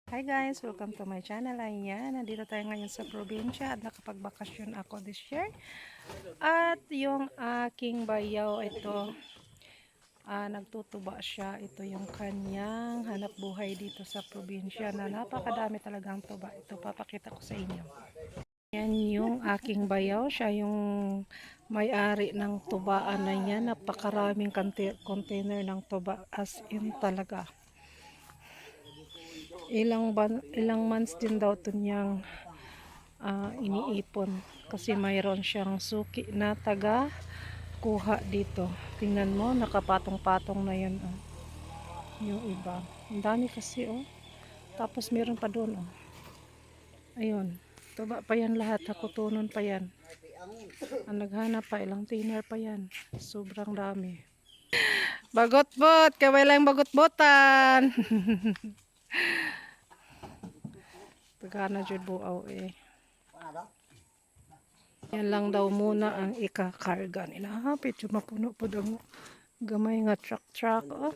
Hi guys, welcome to my channel. Ayan, nandito tayo ngayon sa probinsya at nakapagbakasyon ako this year. At yung aking bayaw, ito, nagtutuba siya. Ito yung kanyang hanap buhay dito sa probinsya na napakadami talagang tuba. Ito, papakita ko sa inyo. Yan yung aking bayaw. Siya yung may-ari ng tubaan na yan. Napakaraming container ng tuba, as in talaga. Ilang months din daw ito niyang iniipon kasi mayroon siyang suki na taga kuha dito. Tingnan mo, nakapatong-patong na yan, oh. Yung iba, ang dami kasi, oh. Tapos meron pa doon, oh. Ayun, tuba pa yan lahat, hakutunon pa yan. Ang naghanap pa, ilang tiner pa yan. Sobrang dami. Bagot-bot, kaway lang bagot-botan. Pagana jud buaw eh. Yan lang daw muna ang ikakarga nila. Hapit yung mapuno po ang gamay nga truck. Oh.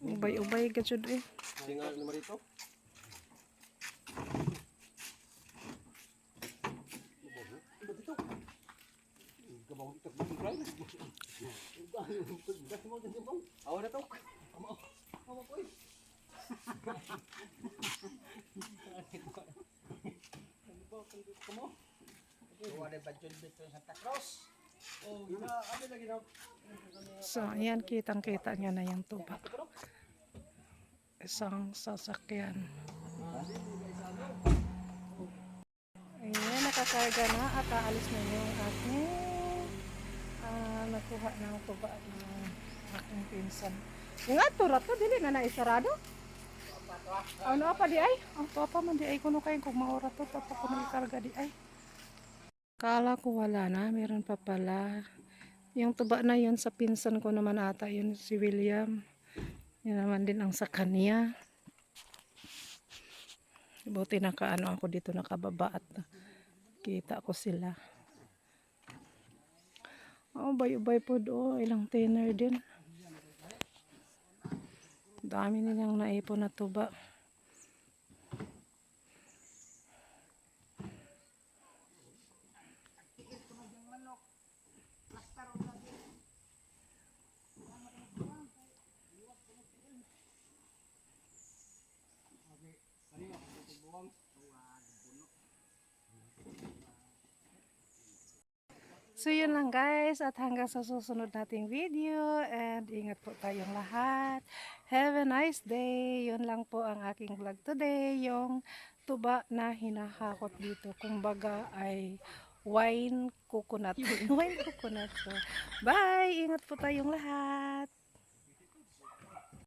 Ubay-ubay ka jud eh. So, ayan, kitang-kita niya na yung tuba. Isang sasakyan. Ayan, nakakarga na at aalis na yung aking nakuha ng tuba ng aking pinsan. Yung aturat to, dili na naisarado? Ano pa di ay? Ang papa man di ay kuno kayo kung maura to, papa ko nagkarga di ay. Kala ko wala na, meron pa pala. Yung tuba na yun sa pinsan ko naman ata, yun si William. Yun naman din ang sa kanya. Buti nakaano ako dito, nakababa at kita ko sila. Oh, bay-bay po do, ilang tiner din. Dami nilang naipon na tuba. So yun lang guys, at hanggang sa susunod nating video, and ingat po tayong lahat. Have a nice day. Yun lang po ang aking vlog today, yung tuba na hinahakot dito. Kumbaga ay wine coconut. Wine coconut. So, bye! Ingat po tayong lahat.